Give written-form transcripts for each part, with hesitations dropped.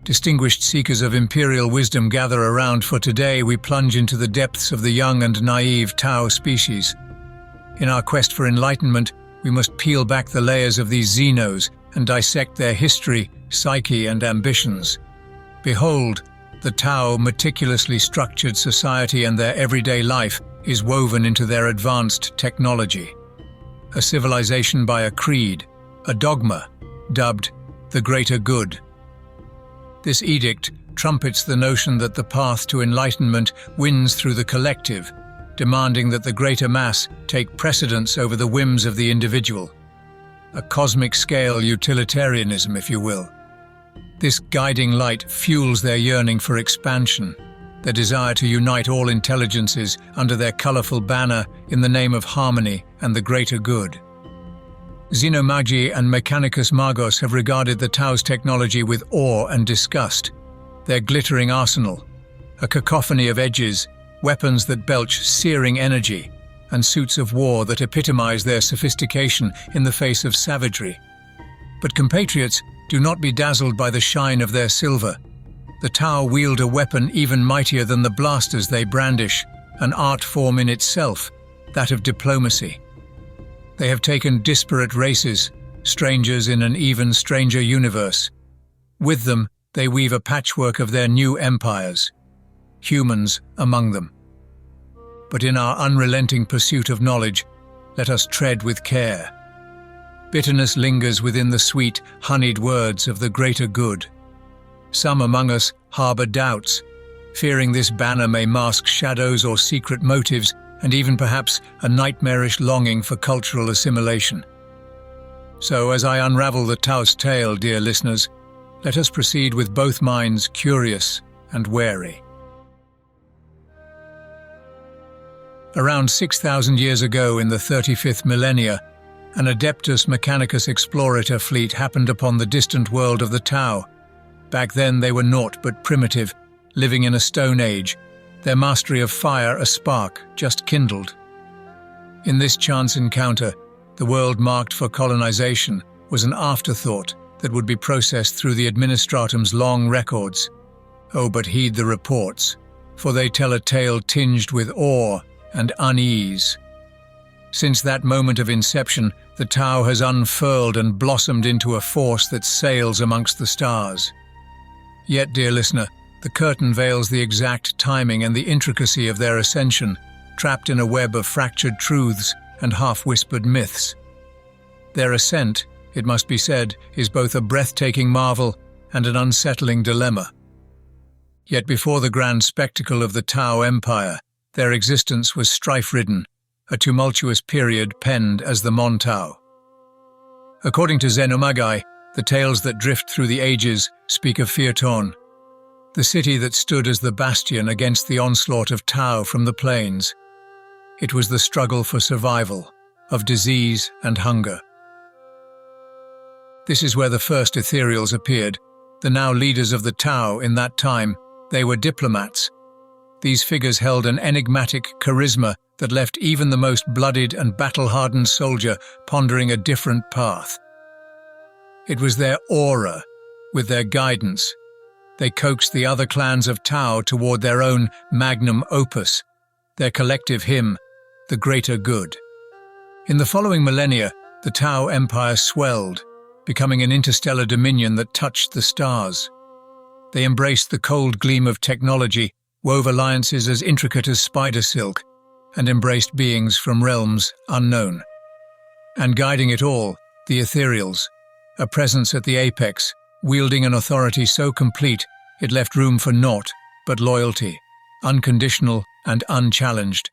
Distinguished seekers of imperial wisdom, gather around, for today we plunge into the depths of the young and naive Tao species. In our quest for enlightenment, we must peel back the layers of these Xenos and dissect their history, psyche, and ambitions. Behold, the Tao meticulously structured society, and their everyday life is woven into their advanced technology. A civilization by a creed, a dogma, dubbed the greater good. This edict trumpets the notion that the path to enlightenment wins through the collective, demanding that the greater mass take precedence over the whims of the individual. A cosmic-scale utilitarianism, if you will. This guiding light fuels their yearning for expansion, their desire to unite all intelligences under their colorful banner in the name of harmony and the greater good. Xenomagi and Mechanicus Magos have regarded the Tao's technology with awe and disgust. Their glittering arsenal, a cacophony of edges, weapons that belch searing energy, and suits of war that epitomize their sophistication in the face of savagery. But compatriots, do not be dazzled by the shine of their silver. The Tao wield a weapon even mightier than the blasters they brandish, an art form in itself, that of diplomacy. They have taken disparate races, strangers in an even stranger universe. With them, they weave a patchwork of their new empires, humans among them. But in our unrelenting pursuit of knowledge, let us tread with care. Bitterness lingers within the sweet, honeyed words of the greater good. Some among us harbor doubts, fearing this banner may mask shadows or secret motives, and even perhaps a nightmarish longing for cultural assimilation. So, as I unravel the Tao's tale, dear listeners, let us proceed with both minds curious and wary. Around 6,000 years ago, in the 35th millennia, an Adeptus Mechanicus explorator fleet happened upon the distant world of the Tao. Back then they were naught but primitive, living in a stone age, their mastery of fire a spark just kindled. In this chance encounter, the world marked for colonization was an afterthought that would be processed through the administratum's long records. Oh, but heed the reports, for they tell a tale tinged with awe and unease. Since that moment of inception, the Tao has unfurled and blossomed into a force that sails amongst the stars. Yet, dear listener, the curtain veils the exact timing and the intricacy of their ascension, trapped in a web of fractured truths and half-whispered myths. Their ascent, it must be said, is both a breathtaking marvel and an unsettling dilemma. Yet before the grand spectacle of the Tao Empire, their existence was strife-ridden, a tumultuous period penned as the Montao. According to Xenomagi, the tales that drift through the ages speak of Firton, the city that stood as the bastion against the onslaught of Tao from the plains. It was the struggle for survival, of disease and hunger. This is where the first ethereals appeared, the now leaders of the Tao in that time. They were diplomats. These figures held an enigmatic charisma that left even the most blooded and battle-hardened soldier pondering a different path. It was their aura, with their guidance. They coaxed the other clans of Tao toward their own magnum opus, their collective hymn, the greater good. In the following millennia, the Tao Empire swelled, becoming an interstellar dominion that touched the stars. They embraced the cold gleam of technology, wove alliances as intricate as spider silk, and embraced beings from realms unknown. And guiding it all, the ethereals, a presence at the apex, wielding an authority so complete it left room for naught but loyalty, unconditional and unchallenged.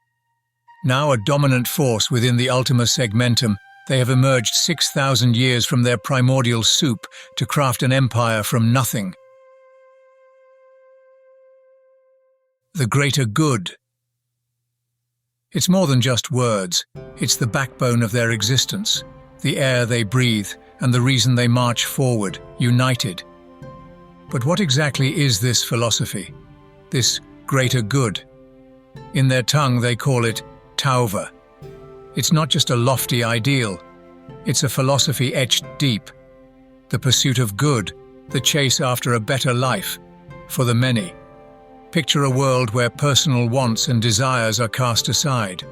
Now a dominant force within the Ultima Segmentum, they have emerged 6,000 years from their primordial soup to craft an empire from nothing. The greater good. It's more than just words. It's the backbone of their existence, the air they breathe, and the reason they march forward, united. But what exactly is this philosophy, this greater good? In their tongue they call it Tauva. It's not just a lofty ideal, it's a philosophy etched deep, the pursuit of good, the chase after a better life for the many. Picture a world where personal wants and desires are cast aside.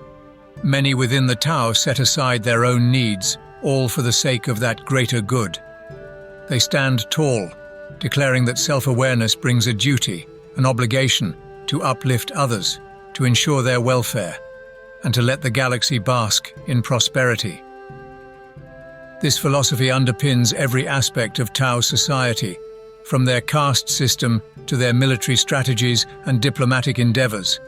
Many within the Tao set aside their own needs, all for the sake of that greater good. They stand tall, declaring that self-awareness brings a duty, an obligation, to uplift others, to ensure their welfare, and to let the galaxy bask in prosperity. This philosophy underpins every aspect of Tao society, from their caste system to their military strategies and diplomatic endeavors.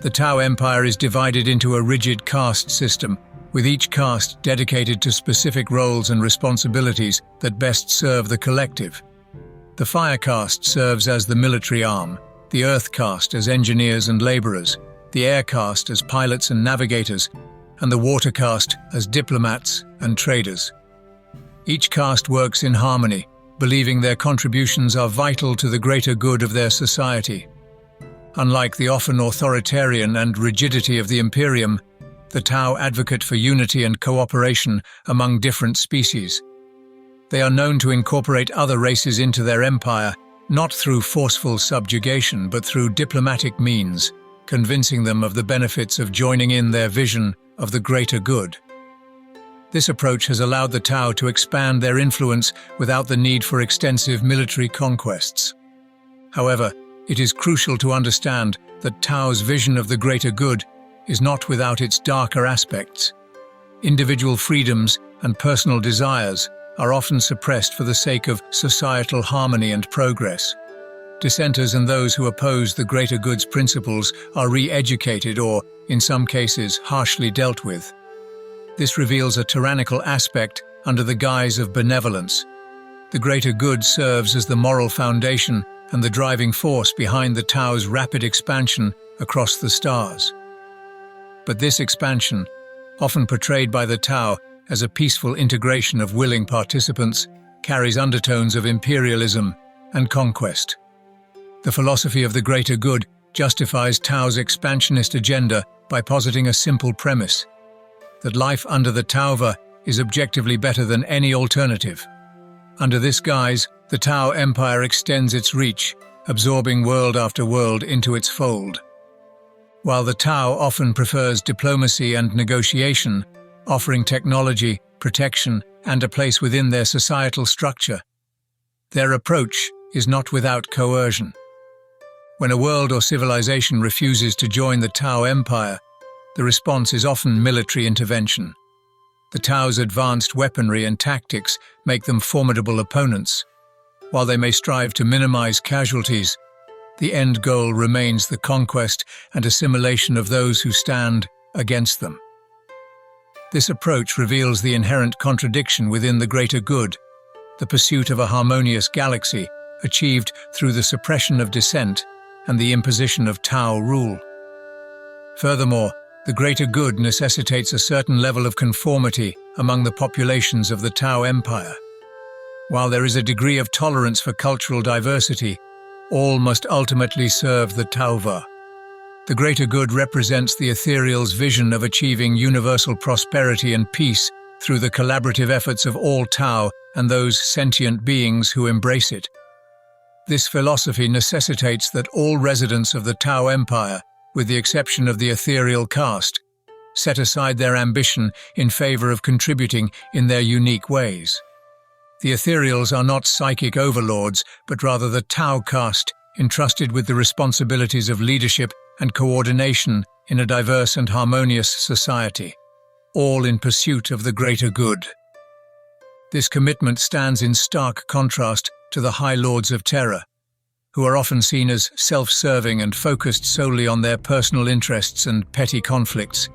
The Tao Empire is divided into a rigid caste system, with each caste dedicated to specific roles and responsibilities that best serve the collective. The Fire caste serves as the military arm, the Earth caste as engineers and laborers, the Air caste as pilots and navigators, and the Water caste as diplomats and traders. Each caste works in harmony, believing their contributions are vital to the greater good of their society. Unlike the often authoritarian and rigidity of the Imperium, the Tao advocate for unity and cooperation among different species. They are known to incorporate other races into their empire, not through forceful subjugation but through diplomatic means, convincing them of the benefits of joining in their vision of the greater good. This approach has allowed the Tao to expand their influence without the need for extensive military conquests. However, it is crucial to understand that Tao's vision of the greater good is not without its darker aspects. Individual freedoms and personal desires are often suppressed for the sake of societal harmony and progress. Dissenters and those who oppose the greater good's principles are re-educated or, in some cases, harshly dealt with. This reveals a tyrannical aspect under the guise of benevolence. The greater good serves as the moral foundation and the driving force behind the Tao's rapid expansion across the stars. But this expansion, often portrayed by the Tao as a peaceful integration of willing participants, carries undertones of imperialism and conquest. The philosophy of the greater good justifies Tao's expansionist agenda by positing a simple premise: that life under the Taover is objectively better than any alternative. Under this guise, the Tao Empire extends its reach, absorbing world after world into its fold. While the Tao often prefers diplomacy and negotiation, offering technology, protection, and a place within their societal structure, their approach is not without coercion. When a world or civilization refuses to join the Tao Empire, the response is often military intervention. The Tao's advanced weaponry and tactics make them formidable opponents. While they may strive to minimize casualties, the end goal remains the conquest and assimilation of those who stand against them. This approach reveals the inherent contradiction within the greater good, the pursuit of a harmonious galaxy achieved through the suppression of dissent and the imposition of Tao rule. Furthermore, the greater good necessitates a certain level of conformity among the populations of the Tao Empire. While there is a degree of tolerance for cultural diversity, all must ultimately serve the Taover. The greater good represents the ethereal's vision of achieving universal prosperity and peace through the collaborative efforts of all Tao and those sentient beings who embrace it. This philosophy necessitates that all residents of the Tao Empire, with the exception of the ethereal caste, set aside their ambition in favor of contributing in their unique ways. The ethereals are not psychic overlords, but rather the Tao caste, entrusted with the responsibilities of leadership and coordination in a diverse and harmonious society, all in pursuit of the greater good. This commitment stands in stark contrast to the High Lords of Terror, who are often seen as self-serving and focused solely on their personal interests and petty conflicts,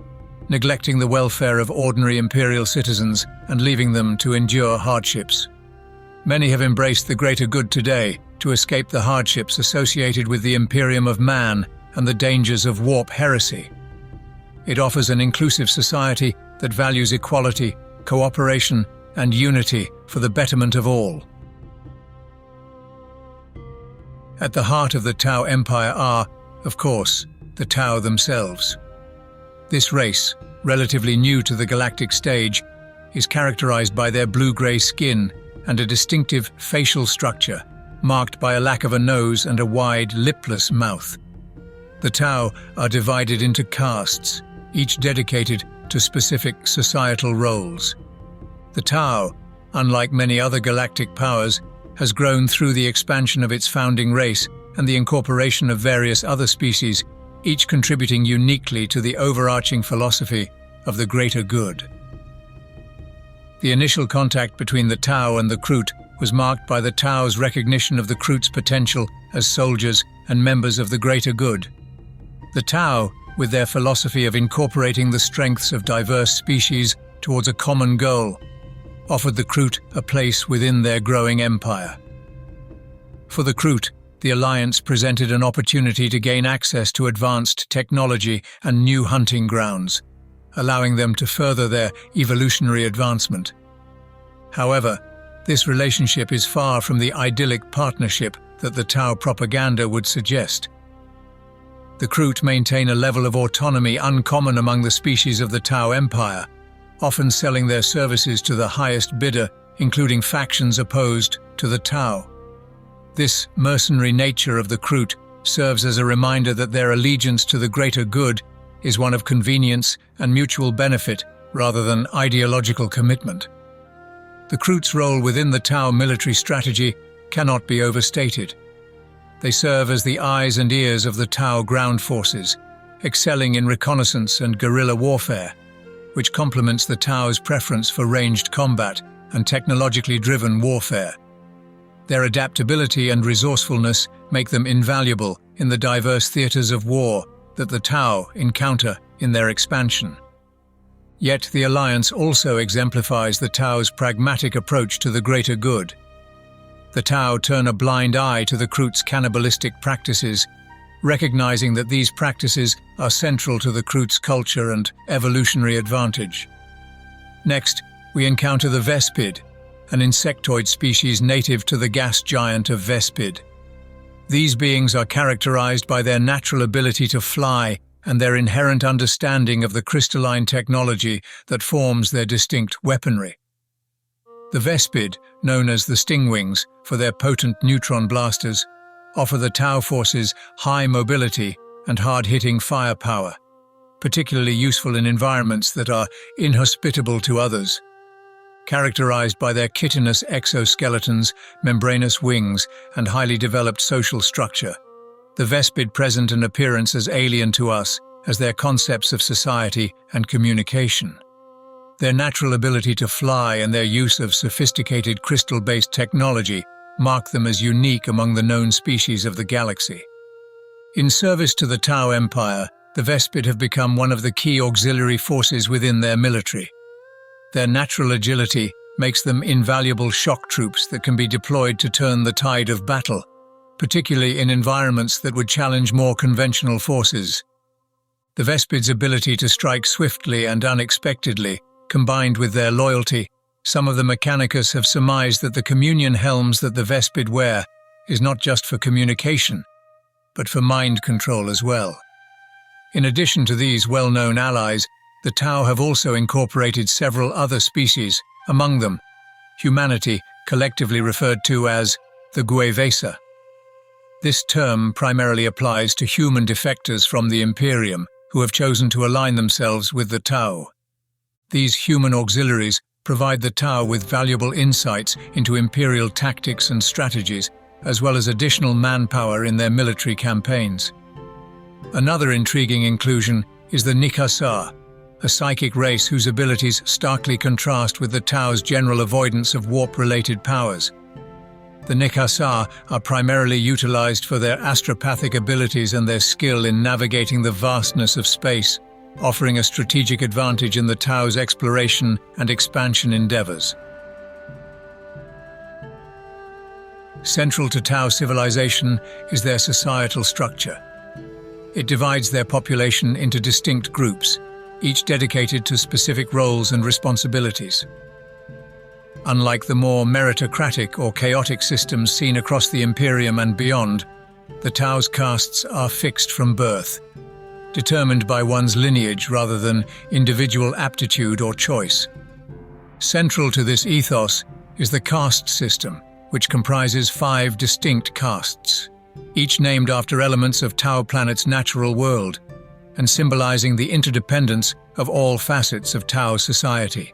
neglecting the welfare of ordinary imperial citizens and leaving them to endure hardships. Many have embraced the greater good today to escape the hardships associated with the Imperium of man and the dangers of warp heresy. It offers an inclusive society that values equality, cooperation, and unity for the betterment of all. At the heart of the Tao Empire are, of course, the Tao themselves. This race, relatively new to the galactic stage, is characterized by their blue-grey skin, and a distinctive facial structure, marked by a lack of a nose and a wide, lipless mouth. The Tau are divided into castes, each dedicated to specific societal roles. The Tau, unlike many other galactic powers, has grown through the expansion of its founding race and the incorporation of various other species, each contributing uniquely to the overarching philosophy of the greater good. The initial contact between the Tau and the Kroot was marked by the Tau's recognition of the Kroot's potential as soldiers and members of the greater good. The Tau, with their philosophy of incorporating the strengths of diverse species towards a common goal, offered the Kroot a place within their growing empire. For the Kroot, the Alliance presented an opportunity to gain access to advanced technology and new hunting grounds, allowing them to further their evolutionary advancement. However, this relationship is far from the idyllic partnership that the Tau propaganda would suggest. The Kroot maintain a level of autonomy uncommon among the species of the Tau Empire, often selling their services to the highest bidder, including factions opposed to the Tau. This mercenary nature of the Kroot serves as a reminder that their allegiance to the greater good is one of convenience and mutual benefit rather than ideological commitment. The Kroot's role within the Tau military strategy cannot be overstated. They serve as the eyes and ears of the Tau ground forces, excelling in reconnaissance and guerrilla warfare, which complements the Tau's preference for ranged combat and technologically driven warfare. Their adaptability and resourcefulness make them invaluable in the diverse theaters of war that the Tau encounter in their expansion. Yet the Alliance also exemplifies the Tau's pragmatic approach to the greater good. The Tau turn a blind eye to the Kroot's cannibalistic practices, recognizing that these practices are central to the Kroot's culture and evolutionary advantage. Next, we encounter the Vespid, an insectoid species native to the gas giant of Vespid. These beings are characterized by their natural ability to fly and their inherent understanding of the crystalline technology that forms their distinct weaponry. The Vespid, known as the Stingwings for their potent neutron blasters, offer the Tau forces high mobility and hard-hitting firepower, particularly useful in environments that are inhospitable to others. Characterized by their chitinous exoskeletons, membranous wings, and highly developed social structure, the Vespid present an appearance as alien to us as their concepts of society and communication. Their natural ability to fly and their use of sophisticated crystal-based technology mark them as unique among the known species of the galaxy. In service to the Tau Empire, the Vespid have become one of the key auxiliary forces within their military. Their natural agility makes them invaluable shock troops that can be deployed to turn the tide of battle, particularly in environments that would challenge more conventional forces. The Vespid's ability to strike swiftly and unexpectedly, combined with their loyalty, some of the Mechanicus have surmised that the communion helms that the Vespid wear is not just for communication, but for mind control as well. In addition to these well-known allies, the Tau have also incorporated several other species, among them humanity, collectively referred to as the Guevesa. This term primarily applies to human defectors from the Imperium who have chosen to align themselves with the Tau. These human auxiliaries provide the Tau with valuable insights into Imperial tactics and strategies, as well as additional manpower in their military campaigns. Another intriguing inclusion is the Nikasar, a psychic race whose abilities starkly contrast with the Tau's general avoidance of warp-related powers. The Nikasar are primarily utilized for their astropathic abilities and their skill in navigating the vastness of space, offering a strategic advantage in the Tau's exploration and expansion endeavors. Central to Tau civilization is their societal structure. It divides their population into distinct groups, each dedicated to specific roles and responsibilities. Unlike the more meritocratic or chaotic systems seen across the Imperium and beyond, the Tau's castes are fixed from birth, determined by one's lineage rather than individual aptitude or choice. Central to this ethos is the caste system, which comprises 5 distinct castes, each named after elements of Tau Planet's natural world, and symbolizing the interdependence of all facets of Tau society.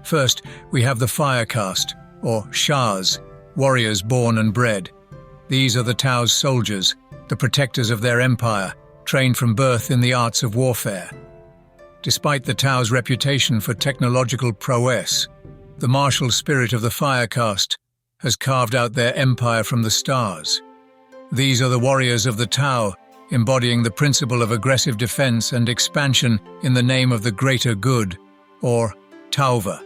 First, we have the Fire Caste, or Shahs, warriors born and bred. These are the Tau's soldiers, the protectors of their empire, trained from birth in the arts of warfare. Despite the Tau's reputation for technological prowess, the martial spirit of the Fire Caste has carved out their empire from the stars. These are the warriors of the Tau, embodying the principle of aggressive defense and expansion in the name of the greater good, or Tauva.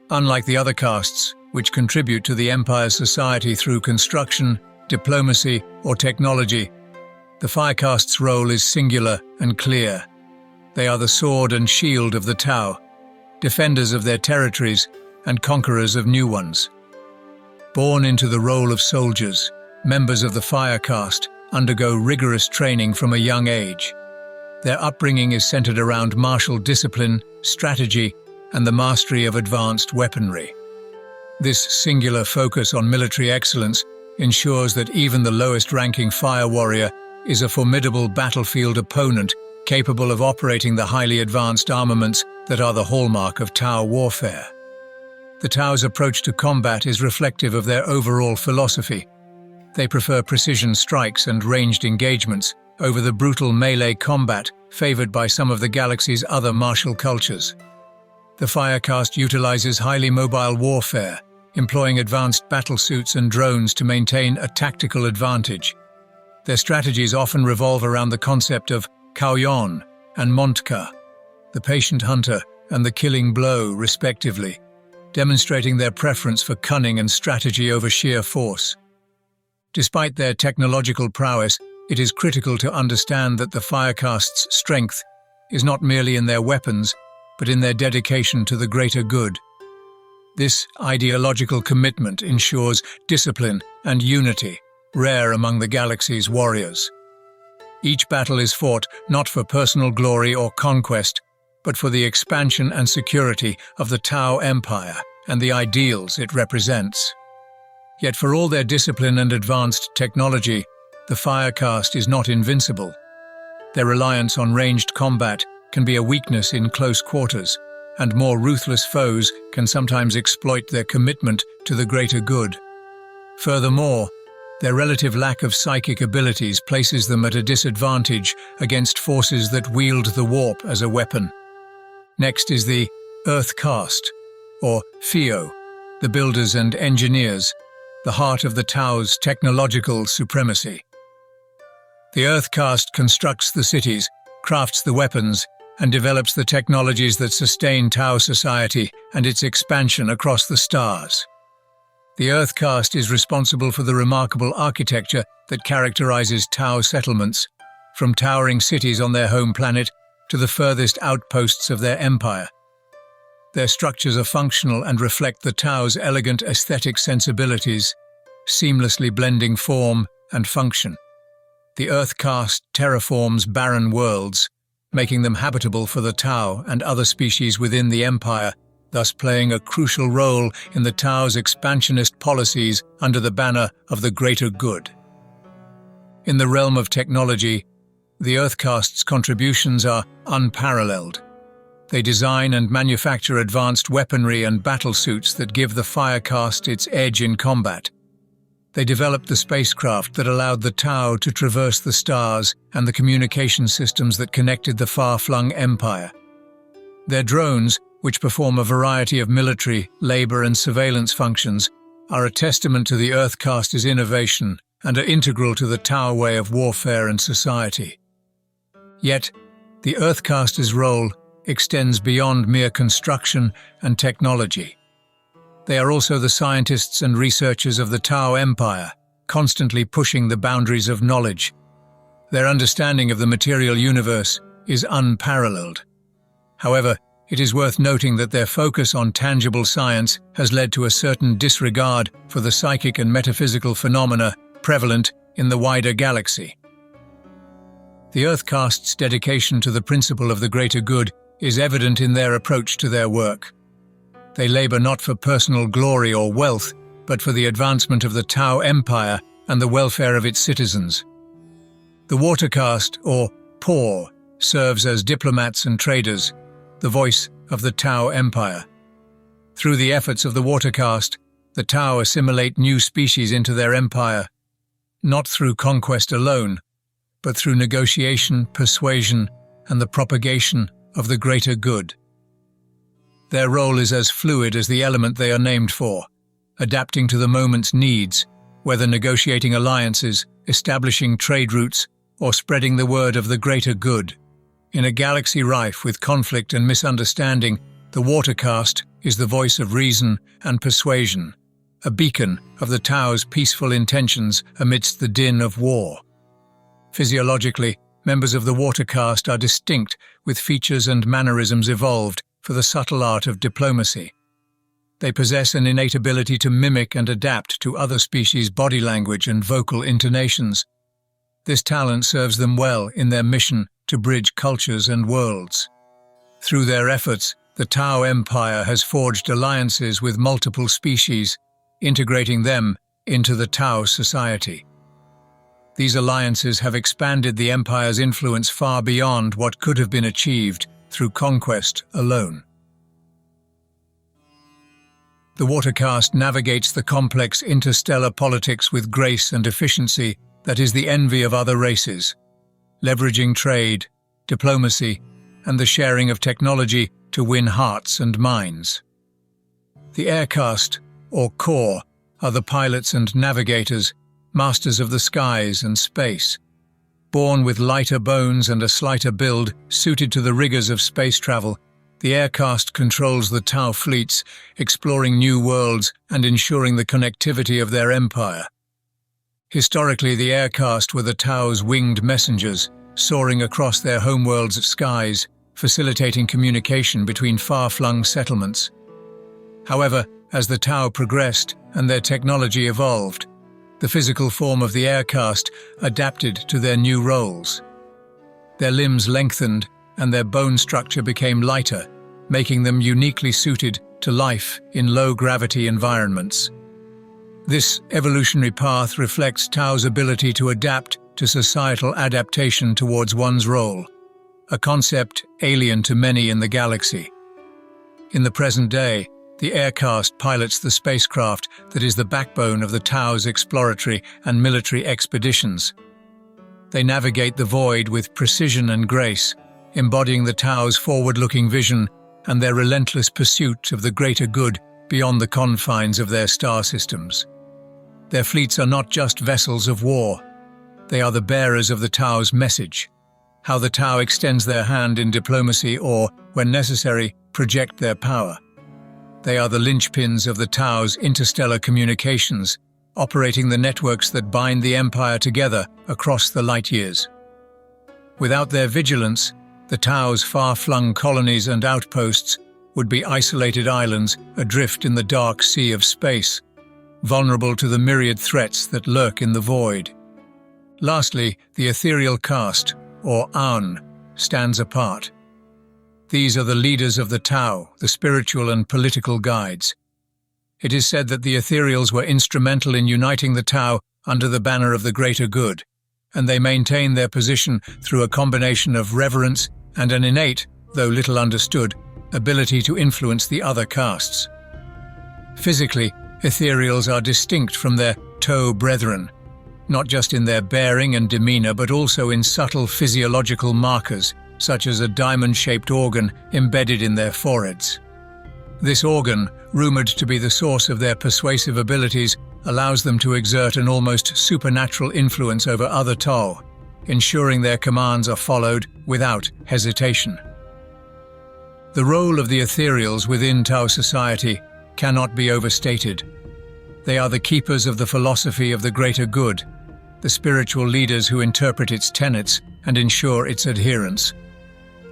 Unlike the other castes, which contribute to the Empire's society through construction, diplomacy, or technology, the Fire Caste's role is singular and clear. They are the sword and shield of the Tau, defenders of their territories and conquerors of new ones. Born into the role of soldiers, members of the Fire Caste undergo rigorous training from a young age. Their upbringing is centered around martial discipline, strategy, and the mastery of advanced weaponry. This singular focus on military excellence ensures that even the lowest-ranking fire warrior is a formidable battlefield opponent capable of operating the highly advanced armaments that are the hallmark of Tau warfare. The Tau's approach to combat is reflective of their overall philosophy. They prefer precision strikes and ranged engagements over the brutal melee combat favored by some of the galaxy's other martial cultures. The Fire Caste utilizes highly mobile warfare, employing advanced battlesuits and drones to maintain a tactical advantage. Their strategies often revolve around the concept of Kauyon and Montka, the patient hunter and the killing blow, respectively, demonstrating their preference for cunning and strategy over sheer force. Despite their technological prowess, it is critical to understand that the Fire Caste's strength is not merely in their weapons, but in their dedication to the greater good. This ideological commitment ensures discipline and unity, rare among the galaxy's warriors. Each battle is fought not for personal glory or conquest, but for the expansion and security of the Tau Empire and the ideals it represents. Yet for all their discipline and advanced technology, the Fire Caste is not invincible. Their reliance on ranged combat can be a weakness in close quarters, and more ruthless foes can sometimes exploit their commitment to the greater good. Furthermore, their relative lack of psychic abilities places them at a disadvantage against forces that wield the warp as a weapon. Next is the Earth Caste, or Theo, the builders and engineers, the heart of the Tau's technological supremacy. The Earth Caste constructs the cities, crafts the weapons, and develops the technologies that sustain Tau society and its expansion across the stars. The Earth Caste is responsible for the remarkable architecture that characterizes Tau settlements, from towering cities on their home planet to the furthest outposts of their empire. Their structures are functional and reflect the Tau's elegant aesthetic sensibilities, seamlessly blending form and function. The Earth Caste terraforms barren worlds, making them habitable for the Tau and other species within the Empire, thus playing a crucial role in the Tau's expansionist policies under the banner of the greater good. In the realm of technology, the Earth Caste's contributions are unparalleled. They design and manufacture advanced weaponry and battlesuits that give the Fire Caste its edge in combat. They developed the spacecraft that allowed the Tau to traverse the stars and the communication systems that connected the far-flung Empire. Their drones, which perform a variety of military, labor and surveillance functions, are a testament to the Earth Caste's innovation and are integral to the Tau way of warfare and society. Yet, the Earth Caste's role extends beyond mere construction and technology. They are also the scientists and researchers of the Tau Empire, constantly pushing the boundaries of knowledge. Their understanding of the material universe is unparalleled. However, it is worth noting that their focus on tangible science has led to a certain disregard for the psychic and metaphysical phenomena prevalent in the wider galaxy. The Earth Caste's dedication to the principle of the greater good is evident in their approach to their work. They labor not for personal glory or wealth, but for the advancement of the Tau Empire and the welfare of its citizens. The water caste, or poor, serves as diplomats and traders, the voice of the Tau Empire. Through the efforts of the water caste, the Tau assimilate new species into their empire, not through conquest alone, but through negotiation, persuasion, and the propagation of the greater good. Their role is as fluid as the element they are named for, adapting to the moment's needs, whether negotiating alliances, establishing trade routes, or spreading the word of the greater good. In a galaxy rife with conflict and misunderstanding, the water caste is the voice of reason and persuasion, a beacon of the Tau's peaceful intentions amidst the din of war. Physiologically, members of the water caste are distinct, with features and mannerisms evolved for the subtle art of diplomacy. They possess an innate ability to mimic and adapt to other species' body language and vocal intonations. This talent serves them well in their mission to bridge cultures and worlds. Through their efforts, the Tau Empire has forged alliances with multiple species, integrating them into the Tau society. These alliances have expanded the Empire's influence far beyond what could have been achieved through conquest alone. The water caste navigates the complex interstellar politics with grace and efficiency that is the envy of other races, leveraging trade, diplomacy, and the sharing of technology to win hearts and minds. The air caste, or core, are the pilots and navigators, masters of the skies and space. Born with lighter bones and a slighter build suited to the rigors of space travel, the air caste controls the Tau fleets, exploring new worlds and ensuring the connectivity of their empire. Historically, the air caste were the Tau's winged messengers, soaring across their homeworld's skies, facilitating communication between far-flung settlements. However, as the Tau progressed and their technology evolved, the physical form of the air caste adapted to their new roles. Their limbs lengthened and their bone structure became lighter, making them uniquely suited to life in low-gravity environments. This evolutionary path reflects Tau's ability to adapt to societal adaptation towards one's role, a concept alien to many in the galaxy. In the present day, the air caste pilots the spacecraft that is the backbone of the Tau's exploratory and military expeditions. They navigate the void with precision and grace, embodying the Tau's forward-looking vision and their relentless pursuit of the greater good beyond the confines of their star systems. Their fleets are not just vessels of war. They are the bearers of the Tau's message, how the Tau extends their hand in diplomacy or, when necessary, project their power. They are the linchpins of the Tau's interstellar communications, operating the networks that bind the Empire together across the light years. Without their vigilance, the Tau's far-flung colonies and outposts would be isolated islands adrift in the dark sea of space, vulnerable to the myriad threats that lurk in the void. Lastly, the ethereal caste, or Aun, stands apart. These are the leaders of the Tau, the spiritual and political guides. It is said that the ethereals were instrumental in uniting the Tau under the banner of the greater good, and they maintain their position through a combination of reverence and an innate, though little understood, ability to influence the other castes. Physically, ethereals are distinct from their Tau brethren, not just in their bearing and demeanor but also in subtle physiological markers, such as a diamond-shaped organ embedded in their foreheads. This organ, rumored to be the source of their persuasive abilities, allows them to exert an almost supernatural influence over other Tau, ensuring their commands are followed without hesitation. The role of the ethereals within Tau society cannot be overstated. They are the keepers of the philosophy of the greater good, the spiritual leaders who interpret its tenets and ensure its adherence.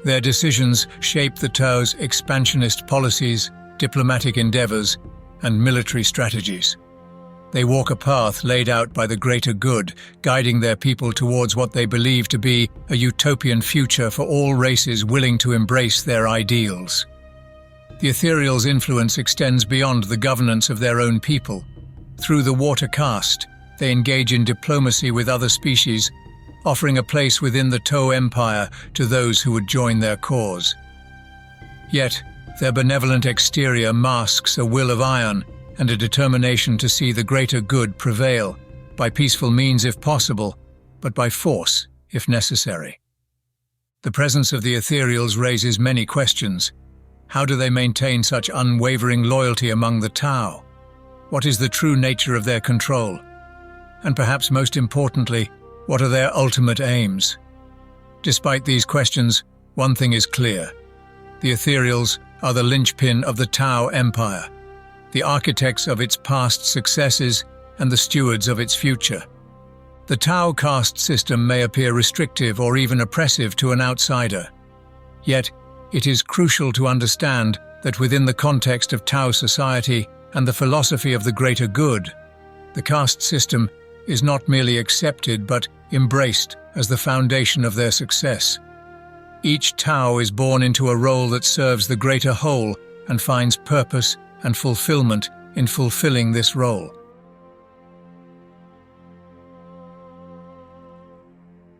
Their decisions shape the Tau's expansionist policies, diplomatic endeavors, and military strategies. They walk a path laid out by the greater good, guiding their people towards what they believe to be a utopian future for all races willing to embrace their ideals. The ethereal's influence extends beyond the governance of their own people. Through the water caste, they engage in diplomacy with other species, offering a place within the Tau Empire to those who would join their cause. Yet, their benevolent exterior masks a will of iron and a determination to see the greater good prevail, by peaceful means if possible, but by force if necessary. The presence of the ethereals raises many questions. How do they maintain such unwavering loyalty among the Tau? What is the true nature of their control? And perhaps most importantly, what are their ultimate aims? Despite these questions, one thing is clear. The ethereals are the linchpin of the Tau Empire, the architects of its past successes and the stewards of its future. The Tau caste system may appear restrictive or even oppressive to an outsider. Yet, it is crucial to understand that within the context of Tau society and the philosophy of the greater good, the caste system is not merely accepted but embraced as the foundation of their success. Each Tau is born into a role that serves the greater whole and finds purpose and fulfillment in fulfilling this role.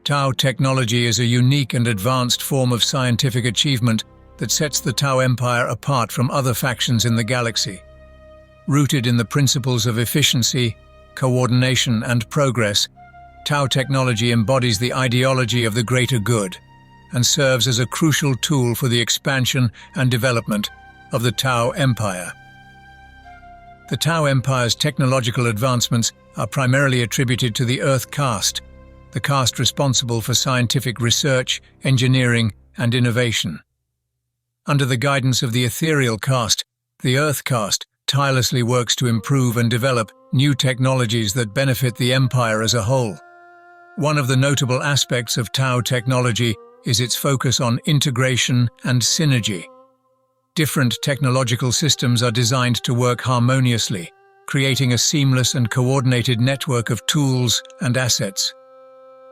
Tau technology is a unique and advanced form of scientific achievement that sets the Tau Empire apart from other factions in the galaxy. Rooted in the principles of efficiency, coordination, and progress, Tau technology embodies the ideology of the greater good and serves as a crucial tool for the expansion and development of the Tau Empire. The Tau Empire's technological advancements are primarily attributed to the Earth caste, the caste responsible for scientific research, engineering, and innovation. Under the guidance of the ethereal caste, the Earth caste tirelessly works to improve and develop new technologies that benefit the Empire as a whole. One of the notable aspects of Tau technology is its focus on integration and synergy. Different technological systems are designed to work harmoniously, creating a seamless and coordinated network of tools and assets.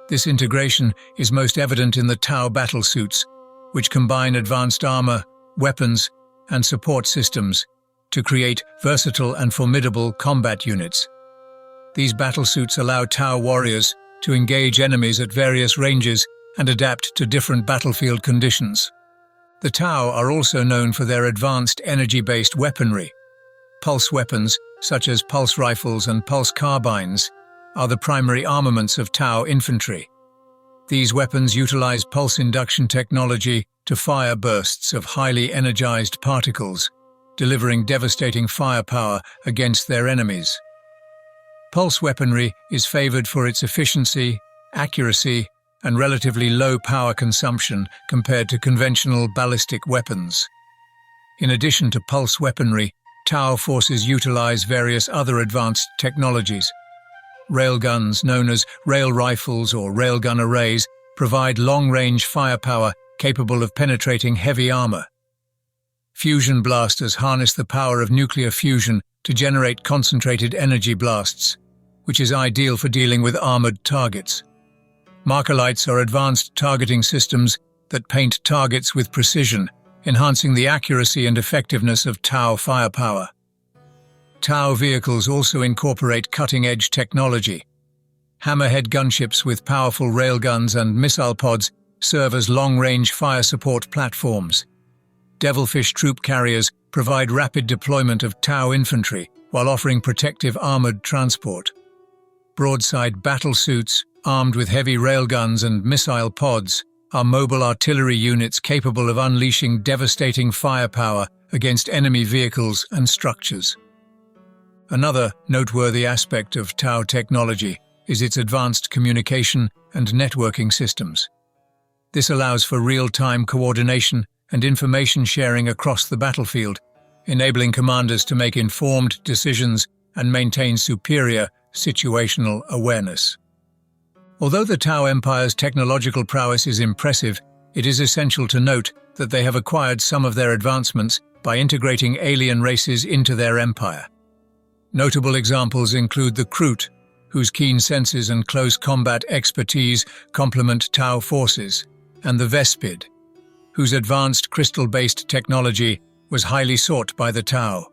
This integration is most evident in the Tau battlesuits, which combine advanced armor, weapons, and support systems to create versatile and formidable combat units. These battlesuits allow Tau warriors to engage enemies at various ranges and adapt to different battlefield conditions. The Tau are also known for their advanced energy-based weaponry. Pulse weapons, such as pulse rifles and pulse carbines, are the primary armaments of Tau infantry. These weapons utilize pulse induction technology to fire bursts of highly energized particles, delivering devastating firepower against their enemies. Pulse weaponry is favored for its efficiency, accuracy, and relatively low power consumption compared to conventional ballistic weapons. In addition to pulse weaponry, Tau forces utilize various other advanced technologies. Railguns, known as rail rifles or railgun arrays, provide long-range firepower capable of penetrating heavy armor. Fusion blasters harness the power of nuclear fusion to generate concentrated energy blasts, which is ideal for dealing with armored targets. Marker lights are advanced targeting systems that paint targets with precision, enhancing the accuracy and effectiveness of Tau firepower. Tau vehicles also incorporate cutting-edge technology. Hammerhead gunships with powerful railguns and missile pods serve as long-range fire support platforms. Devilfish troop carriers provide rapid deployment of Tau infantry while offering protective armored transport. Broadside battlesuits, armed with heavy railguns and missile pods, are mobile artillery units capable of unleashing devastating firepower against enemy vehicles and structures. Another noteworthy aspect of Tau technology is its advanced communication and networking systems. This allows for real-time coordination and information sharing across the battlefield, enabling commanders to make informed decisions and maintain superior situational awareness. Although the Tau Empire's technological prowess is impressive, it is essential to note that they have acquired some of their advancements by integrating alien races into their empire. Notable examples include the Kroot, whose keen senses and close combat expertise complement Tau forces, and the Vespid, whose advanced crystal-based technology was highly sought by the Tau.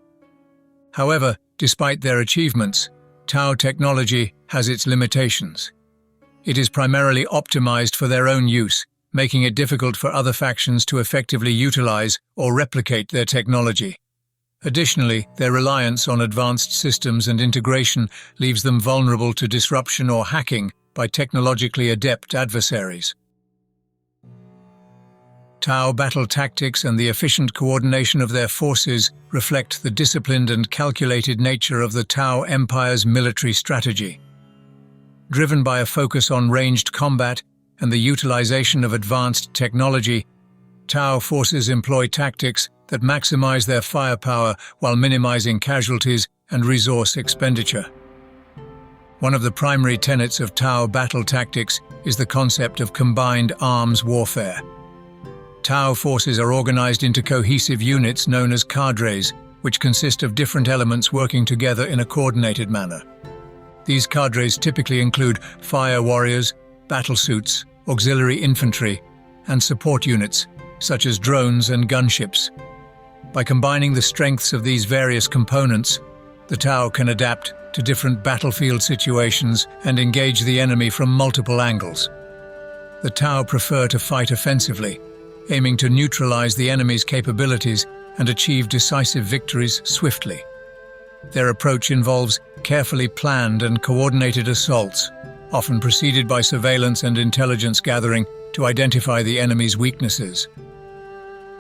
However, despite their achievements, Tau technology has its limitations. It is primarily optimized for their own use, making it difficult for other factions to effectively utilize or replicate their technology. Additionally, their reliance on advanced systems and integration leaves them vulnerable to disruption or hacking by technologically adept adversaries. Tau battle tactics and the efficient coordination of their forces reflect the disciplined and calculated nature of the Tau Empire's military strategy. Driven by a focus on ranged combat and the utilization of advanced technology, Tau forces employ tactics that maximize their firepower while minimizing casualties and resource expenditure. One of the primary tenets of Tau battle tactics is the concept of combined arms warfare. Tau forces are organized into cohesive units known as cadres, which consist of different elements working together in a coordinated manner. These cadres typically include fire warriors, battlesuits, auxiliary infantry, and support units, such as drones and gunships. By combining the strengths of these various components, the Tau can adapt to different battlefield situations and engage the enemy from multiple angles. The Tau prefer to fight offensively, aiming to neutralize the enemy's capabilities and achieve decisive victories swiftly. Their approach involves carefully planned and coordinated assaults, often preceded by surveillance and intelligence gathering to identify the enemy's weaknesses.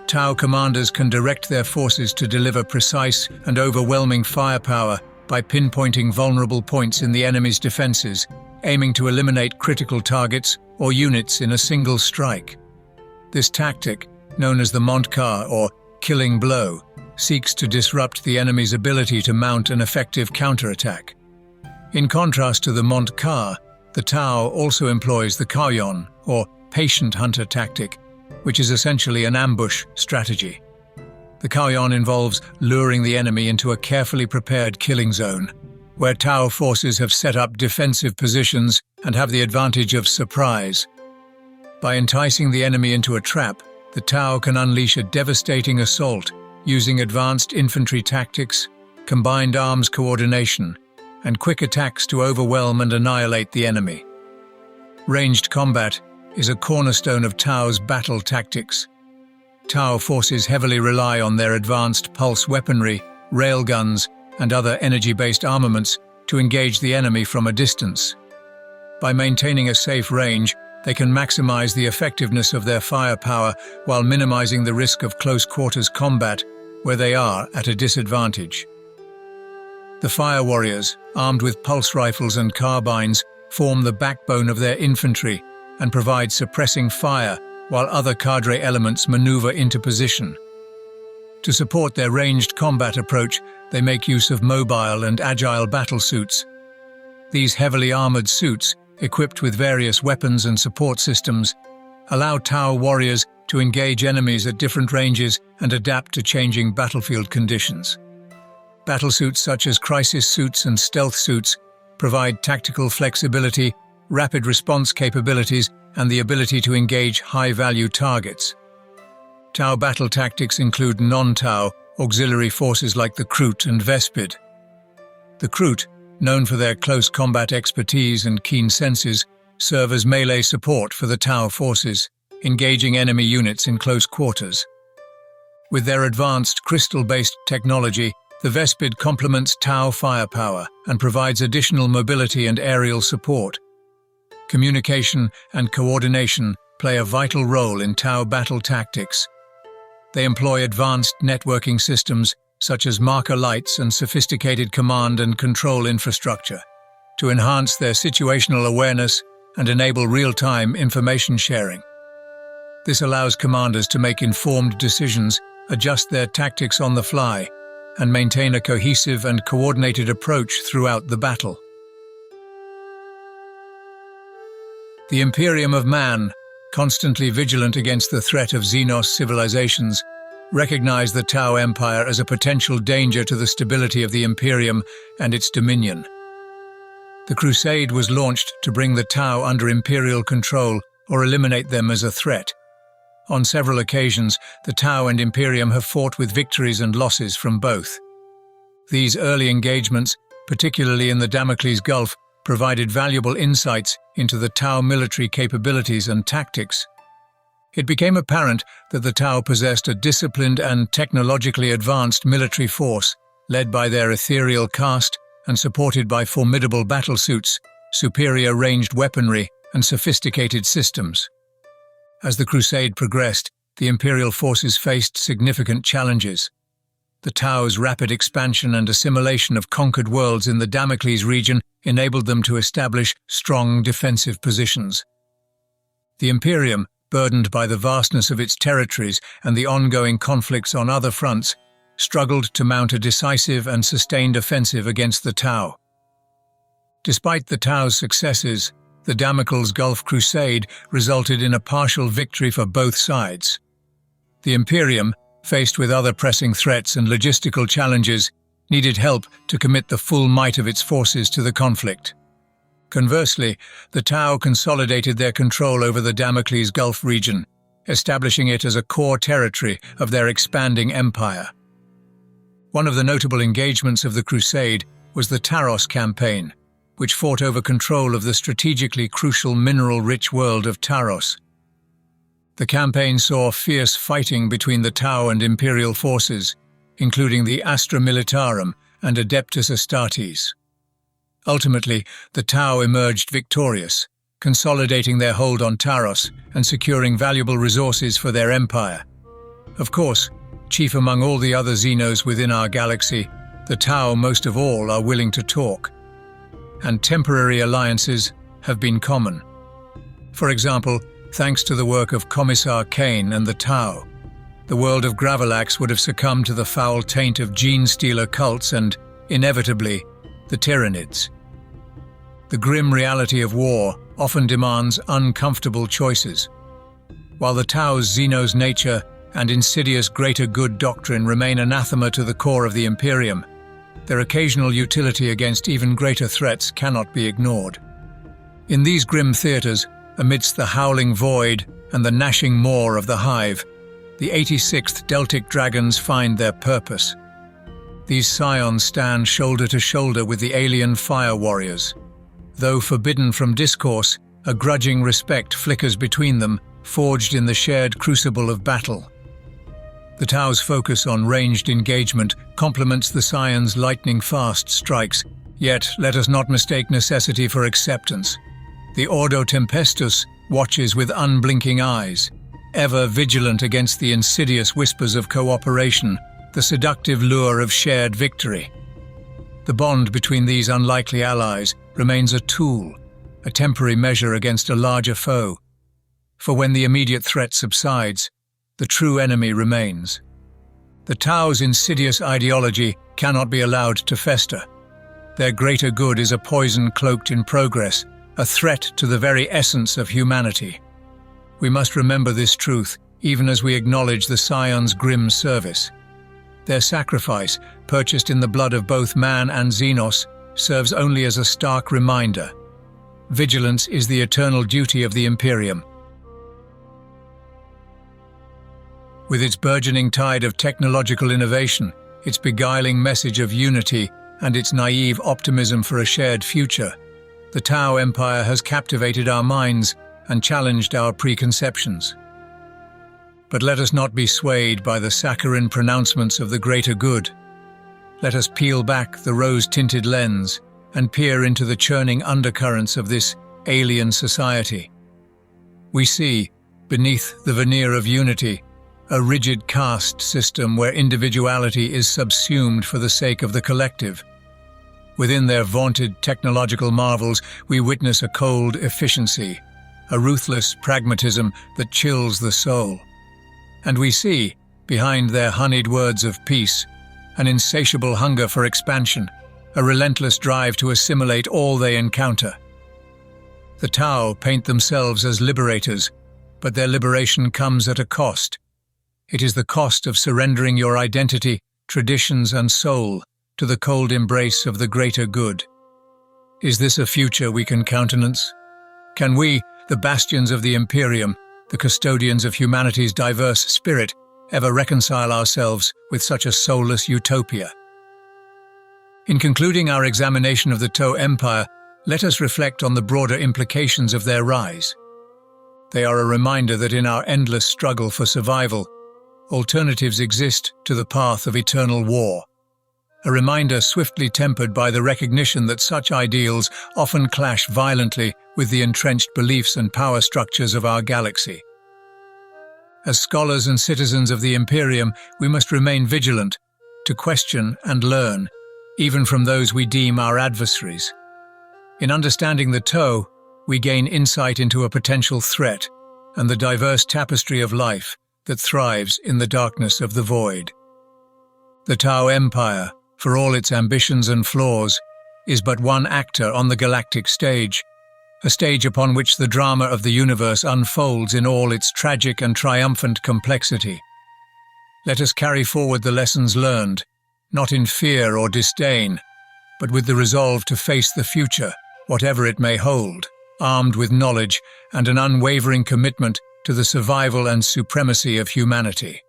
Tau commanders can direct their forces to deliver precise and overwhelming firepower by pinpointing vulnerable points in the enemy's defenses, aiming to eliminate critical targets or units in a single strike. This tactic, known as the Montcar or killing blow, seeks to disrupt the enemy's ability to mount an effective counterattack. In contrast to the Montcar, the Tau also employs the Kauyon or patient hunter tactic, which is essentially an ambush strategy. The Kauyon involves luring the enemy into a carefully prepared killing zone, where Tau forces have set up defensive positions and have the advantage of surprise. By enticing the enemy into a trap, the Tau can unleash a devastating assault using advanced infantry tactics, combined arms coordination, and quick attacks to overwhelm and annihilate the enemy. Ranged combat is a cornerstone of Tau's battle tactics. Tau forces heavily rely on their advanced pulse weaponry, railguns, and other energy-based armaments to engage the enemy from a distance. By maintaining a safe range, they can maximize the effectiveness of their firepower while minimizing the risk of close-quarters combat where they are at a disadvantage. The fire warriors, armed with pulse rifles and carbines, form the backbone of their infantry and provide suppressing fire while other cadre elements maneuver into position. To support their ranged combat approach, they make use of mobile and agile battle suits. These heavily armored suits, equipped with various weapons and support systems, allow Tau warriors to engage enemies at different ranges and adapt to changing battlefield conditions. Battlesuits such as crisis suits and stealth suits provide tactical flexibility, rapid response capabilities, and the ability to engage high-value targets. Tau battle tactics include non-Tau auxiliary forces like the Kroot and Vespid. The Kroot, known for their close combat expertise and keen senses, serve as melee support for the Tau forces, engaging enemy units in close quarters. With their advanced crystal-based technology, the Vespid complements Tau firepower and provides additional mobility and aerial support. Communication and coordination play a vital role in Tau battle tactics. They employ advanced networking systems such as marker lights and sophisticated command and control infrastructure to enhance their situational awareness and enable real-time information sharing. This allows commanders to make informed decisions, adjust their tactics on the fly, and maintain a cohesive and coordinated approach throughout the battle. The Imperium of Man, constantly vigilant against the threat of Xenos civilizations, recognize the Tau Empire as a potential danger to the stability of the Imperium and its dominion. The crusade was launched to bring the Tau under Imperial control or eliminate them as a threat. On several occasions, the Tau and Imperium have fought with victories and losses from both. These early engagements, particularly in the Damocles Gulf, provided valuable insights into the Tau military capabilities and tactics. It became apparent that the Tau possessed a disciplined and technologically advanced military force, led by their ethereal caste and supported by formidable battlesuits, superior ranged weaponry, and sophisticated systems. As the crusade progressed, the Imperial forces faced significant challenges. The Tau's rapid expansion and assimilation of conquered worlds in the Damocles region enabled them to establish strong defensive positions. The Imperium, burdened by the vastness of its territories and the ongoing conflicts on other fronts, struggled to mount a decisive and sustained offensive against the Tau. Despite the Tau's successes, the Damocles Gulf Crusade resulted in a partial victory for both sides. The Imperium, faced with other pressing threats and logistical challenges, needed help to commit the full might of its forces to the conflict. Conversely, the Tau consolidated their control over the Damocles Gulf region, establishing it as a core territory of their expanding empire. One of the notable engagements of the Crusade was the Taros campaign, which fought over control of the strategically crucial mineral-rich world of Taros. The campaign saw fierce fighting between the Tau and Imperial forces, including the Astra Militarum and Adeptus Astartes. Ultimately, the Tau emerged victorious, consolidating their hold on Taros and securing valuable resources for their empire. Of course, chief among all the other Xenos within our galaxy, the Tau most of all are willing to talk, and temporary alliances have been common. For example, thanks to the work of Commissar Kane and the Tau, the world of Gravelax would have succumbed to the foul taint of gene-stealer cults and, inevitably, the Tyranids. The grim reality of war often demands uncomfortable choices. While the Tau's Xenos nature and insidious greater good doctrine remain anathema to the core of the Imperium, their occasional utility against even greater threats cannot be ignored. In these grim theaters, amidst the howling void and the gnashing maw of the Hive, the 86th Deltic Dragons find their purpose. These scions stand shoulder to shoulder with the alien fire warriors. Though forbidden from discourse, a grudging respect flickers between them, forged in the shared crucible of battle. The Tau's focus on ranged engagement complements the scions' lightning-fast strikes, yet let us not mistake necessity for acceptance. The Ordo Tempestus watches with unblinking eyes, ever vigilant against the insidious whispers of cooperation, the seductive lure of shared victory. The bond between these unlikely allies remains a tool, a temporary measure against a larger foe. For when the immediate threat subsides, the true enemy remains. The Tau's insidious ideology cannot be allowed to fester. Their greater good is a poison cloaked in progress, a threat to the very essence of humanity. We must remember this truth, even as we acknowledge the Scions' grim service. Their sacrifice, purchased in the blood of both man and Xenos, serves only as a stark reminder. Vigilance is the eternal duty of the Imperium. With its burgeoning tide of technological innovation, its beguiling message of unity, and its naive optimism for a shared future, the Tau Empire has captivated our minds and challenged our preconceptions. But let us not be swayed by the saccharine pronouncements of the greater good. Let us peel back the rose-tinted lens and peer into the churning undercurrents of this alien society. We see, beneath the veneer of unity, a rigid caste system where individuality is subsumed for the sake of the collective. Within their vaunted technological marvels, we witness a cold efficiency, a ruthless pragmatism that chills the soul. And we see, behind their honeyed words of peace, an insatiable hunger for expansion, a relentless drive to assimilate all they encounter. The Tau paint themselves as liberators, but their liberation comes at a cost. It is the cost of surrendering your identity, traditions, and soul to the cold embrace of the greater good. Is this a future we can countenance? Can we, the bastions of the Imperium, the custodians of humanity's diverse spirit, ever reconcile ourselves with such a soulless utopia? In concluding our examination of the Tao Empire, let us reflect on the broader implications of their rise. They are a reminder that in our endless struggle for survival, alternatives exist to the path of eternal war. A reminder swiftly tempered by the recognition that such ideals often clash violently with the entrenched beliefs and power structures of our galaxy. As scholars and citizens of the Imperium, we must remain vigilant, to question and learn, even from those we deem our adversaries. In understanding the Tao, we gain insight into a potential threat and the diverse tapestry of life that thrives in the darkness of the void. The Tao Empire, for all its ambitions and flaws, is but one actor on the galactic stage, a stage upon which the drama of the universe unfolds in all its tragic and triumphant complexity. Let us carry forward the lessons learned, not in fear or disdain, but with the resolve to face the future, whatever it may hold, armed with knowledge and an unwavering commitment to the survival and supremacy of humanity.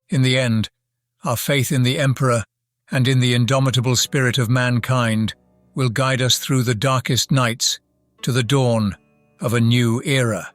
In the end, our faith in the Emperor and in the indomitable spirit of mankind will guide us through the darkest nights to the dawn of a new era.